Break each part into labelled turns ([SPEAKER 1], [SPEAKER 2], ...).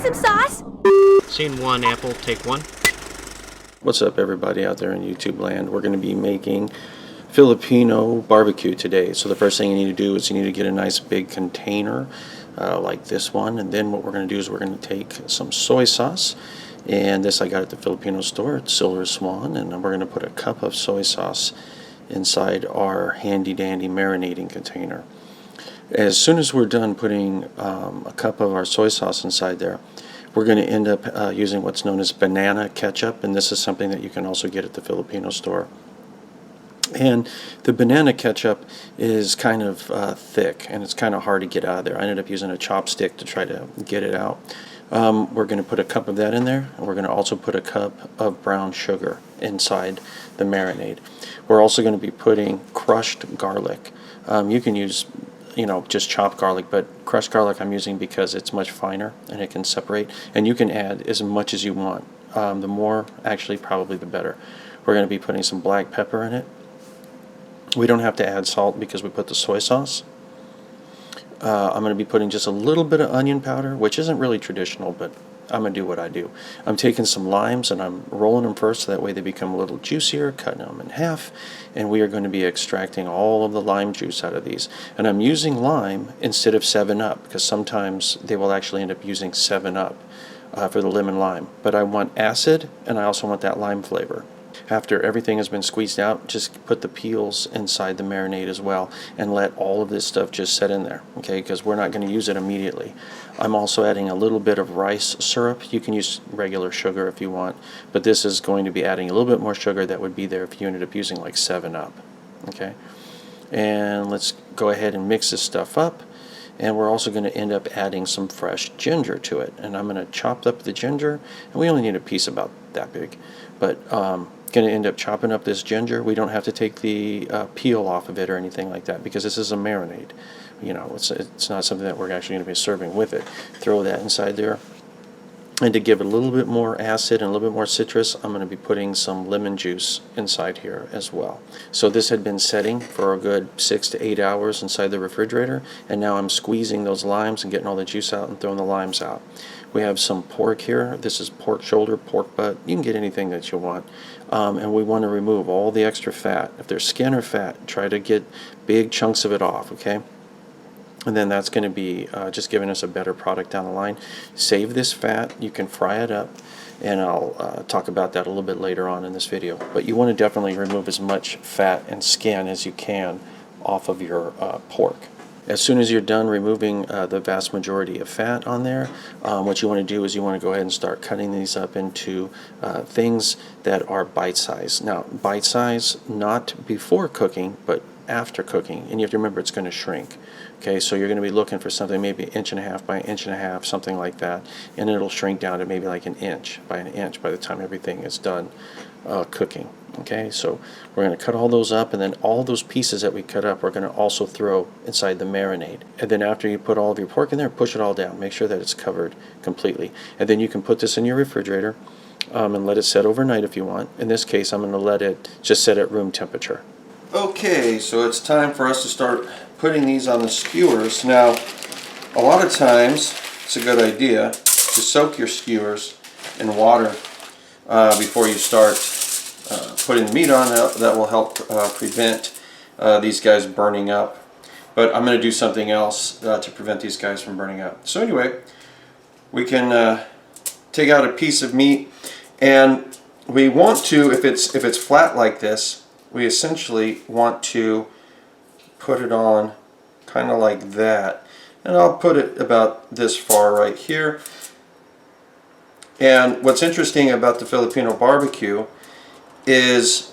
[SPEAKER 1] some sauce?
[SPEAKER 2] Scene 1, Apple, take 1.
[SPEAKER 3] What's up, everybody out there in YouTube land? We're going to be making Filipino barbecue today. So the first thing you need to do is you need to get a nice big container like this one, and then what we're going to do is we're going to take some soy sauce, and this I got at the Filipino store at Silver Swan, and we're going to put a cup of soy sauce inside our handy dandy marinating container. As soon as we're done putting a cup of our soy sauce inside there, we're going to end up using what's known as banana ketchup, and this is something that you can also get at the Filipino store. And the banana ketchup is kind of thick, and it's kind of hard to get out of there. I ended up using a chopstick to try to get it out. We're going to put a cup of that in there, and we're going to also put a cup of brown sugar inside the marinade. We're also going to be putting crushed garlic. You can use, just chopped garlic, but crushed garlic I'm using because it's much finer and it can separate, and you can add as much as you want. The more, actually, probably the better. We're going to be putting some black pepper in it. We don't have to add salt because we put the soy sauce. I'm going to be putting just a little bit of onion powder, which isn't really traditional, but I'm going to do what I do. I'm taking some limes and I'm rolling them first so that way they become a little juicier, cutting them in half, and we are going to be extracting all of the lime juice out of these. And I'm using lime instead of 7-Up because sometimes they will actually end up using 7-Up for the lemon lime. But I want acid, and I also want that lime flavor. After everything has been squeezed out, just put the peels inside the marinade as well and let all of this stuff just set in there, okay, because we're not going to use it immediately. I'm also adding a little bit of rice syrup. You can use regular sugar if you want, but this is going to be adding a little bit more sugar that would be there if you ended up using like 7-Up, okay? And let's go ahead and mix this stuff up, and we're also going to end up adding some fresh ginger to it, and I'm going to chop up the ginger, and we only need a piece about that big, but going to end up chopping up this ginger. We don't have to take the peel off of it or anything like that because this is a marinade. It's not something that we're actually going to be serving with it. Throw that inside there. And to give it a little bit more acid and a little bit more citrus, I'm going to be putting some lemon juice inside here as well. So this had been setting for a good 6 to 8 hours inside the refrigerator, and now I'm squeezing those limes and getting all the juice out and throwing the limes out. We have some pork here. This is pork shoulder, pork butt. You can get anything that you want. And we want to remove all the extra fat. If there's skin or fat, try to get big chunks of it off, okay? And then that's going to be just giving us a better product down the line. Save this fat. You can fry it up, and I'll talk about that a little bit later on in this video. But you want to definitely remove as much fat and skin as you can off of your pork. As soon as you're done removing the vast majority of fat on there, what you want to do is you want to go ahead and start cutting these up into things that are bite-sized. Now, bite-size not before cooking, but after cooking, and you have to remember it's going to shrink. Okay, so you're going to be looking for something maybe 1.5 inches by 1.5 inches, something like that, and it'll shrink down to maybe like 1 inch by 1 inch by the time everything is done cooking. Okay, so we're going to cut all those up, and then all those pieces that we cut up we're going to also throw inside the marinade. And then after you put all of your pork in there, push it all down. Make sure that it's covered completely. And then you can put this in your refrigerator and let it set overnight if you want. In this case, I'm going to let it just set at room temperature. Okay, so it's time for us to start putting these on the skewers. Now, a lot of times it's a good idea to soak your skewers in water before you start putting the meat on. That will help prevent these guys burning up. But I'm going to do something else to prevent these guys from burning up. So anyway, we can take out a piece of meat, and we want to, if it's flat like this, we essentially want to put it on kind of like that. And I'll put it about this far right here. And what's interesting about the Filipino barbecue is,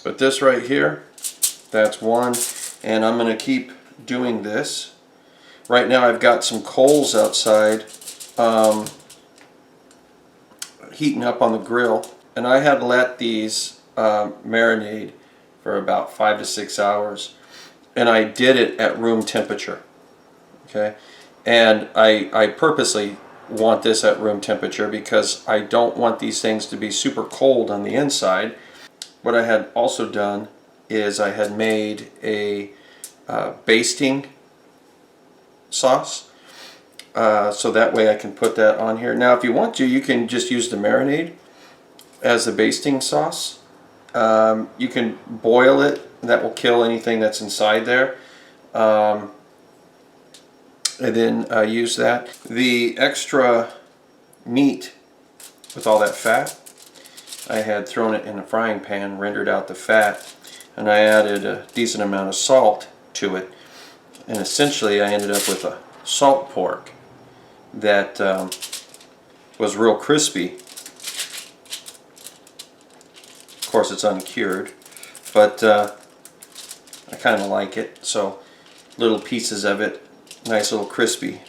[SPEAKER 3] but this right here, that's one, and I'm going to keep doing this. Right now I've got some coals outside heating up on the grill, and I had let these marinate for about 5 to 6 hours, and I did it at room temperature. Okay, and I purposely want this at room temperature because I don't want these things to be super cold on the inside. What I had also done is I had made a basting sauce. So that way I can put that on here. Now if you want to, you can just use the marinade as the basting sauce. You can boil it. That will kill anything that's inside there. And then use that. The extra meat with all that fat, I had thrown it in a frying pan, rendered out the fat, and I added a decent amount of salt to it. And essentially I ended up with a salt pork that was real crispy. Of course it's uncured, but I kind of like it. So little pieces of it, nice little crispy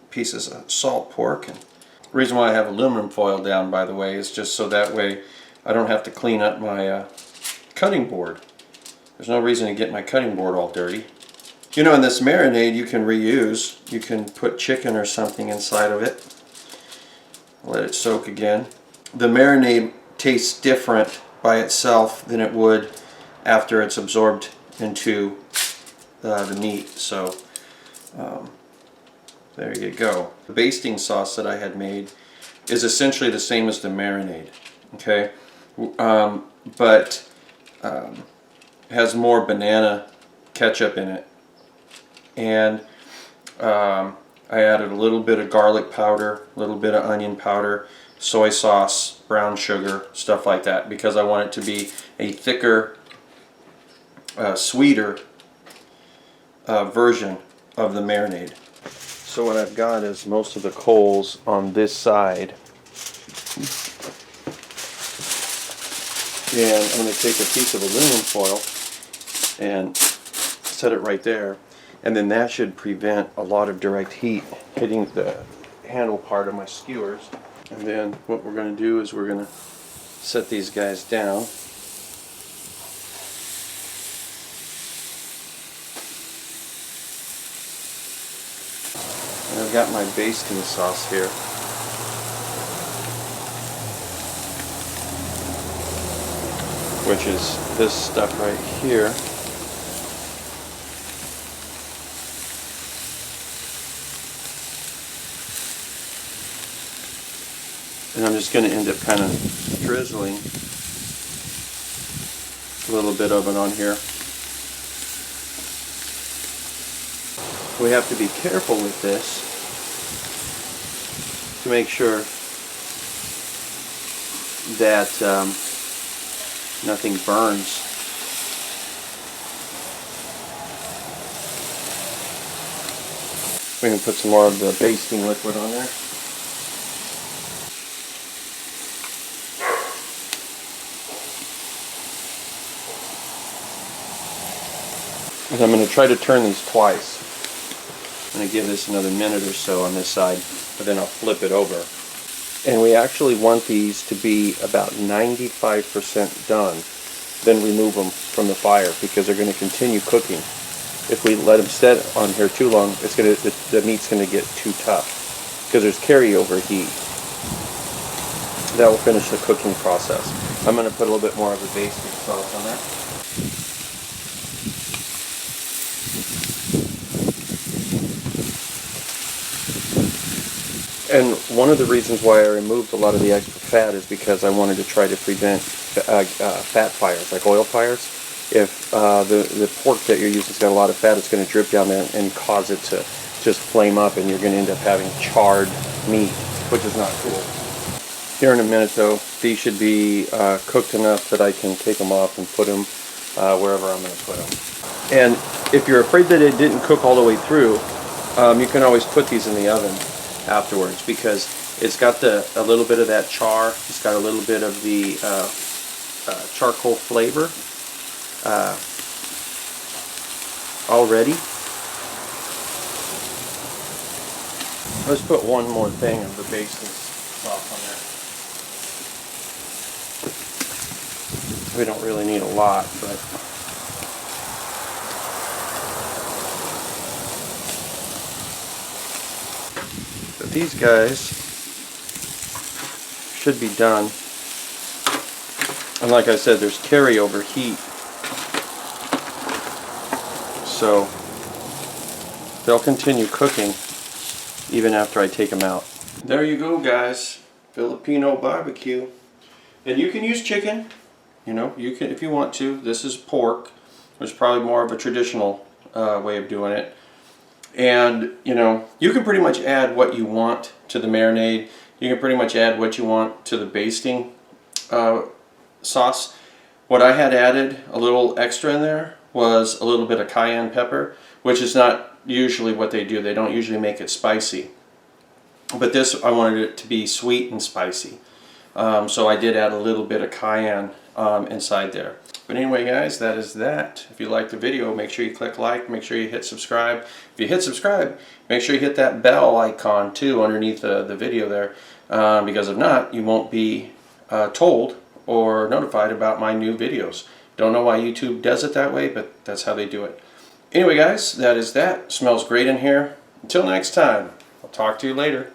[SPEAKER 3] pieces of salt pork. And the reason why I have aluminum foil down, by the way, is just so that way I don't have to clean up my cutting board. There's no reason to get my cutting board all dirty. You know, in this marinade you can reuse. You can put chicken or something inside of it. Let it soak again. The marinade tastes different by itself than it would after it's absorbed into the meat. So there you go. The basting sauce that I had made is essentially the same as the marinade. Okay, but has more banana ketchup in it, and I added a little bit of garlic powder, a little bit of onion powder, soy sauce, brown sugar, stuff like that, because I want it to be a thicker, sweeter version of the marinade. So what I've got is most of the coals on this side, and I'm going to take a piece of aluminum foil and set it right there, and then that should prevent a lot of direct heat hitting the handle part of my skewers. And then what we're going to do is we're going to set these guys down. And I've got my basting sauce here. Which is this stuff right here. And I'm just going to end up kind of drizzling a little bit of it on here. We have to be careful with this to make sure that nothing burns. We can put some more of the basting liquid on there. And I'm going to try to turn these twice. I'm going to give this another minute or so on this side, but then I'll flip it over. And we actually want these to be about 95% done. Then remove them from the fire because they're going to continue cooking. If we let them sit on here too long, it's going to, the meat's going to get too tough because there's carryover heat. That will finish the cooking process. I'm going to put a little bit more of the basting sauce on there. And one of the reasons why I removed a lot of the extra fat is because I wanted to try to prevent fat fires, like oil fires. If the pork that you're using has got a lot of fat, it's going to drip down there and cause it to just flame up, and you're going to end up having charred meat, which is not cool. Here in a minute though, these should be cooked enough that I can take them off and put them wherever I'm going to put them. And if you're afraid that it didn't cook all the way through, you can always put these in the oven afterwards, because it's got a little bit of that char, it's got a little bit of the charcoal flavor already. Let's put one more thing of the basting sauce on there. We don't really need a lot, but these guys should be done. And like I said, there's carryover heat. So they'll continue cooking even after I take them out. There you go, guys. Filipino barbecue. And you can use chicken. You know, you can if you want to. This is pork, which is probably more of a traditional way of doing it. And, you know, you can pretty much add what you want to the marinade. You can pretty much add what you want to the basting sauce. What I had added a little extra in there was a little bit of cayenne pepper, which is not usually what they do. They don't usually make it spicy. But this, I wanted it to be sweet and spicy. So I did add a little bit of cayenne inside there. But anyway, guys, that is that. If you liked the video, make sure you click like, make sure you hit subscribe. If you hit subscribe, make sure you hit that bell icon too underneath the video there, because if not, you won't be told or notified about my new videos. Don't know why YouTube does it that way, but that's how they do it. Anyway, guys, that is that. Smells great in here. Until next time, I'll talk to you later.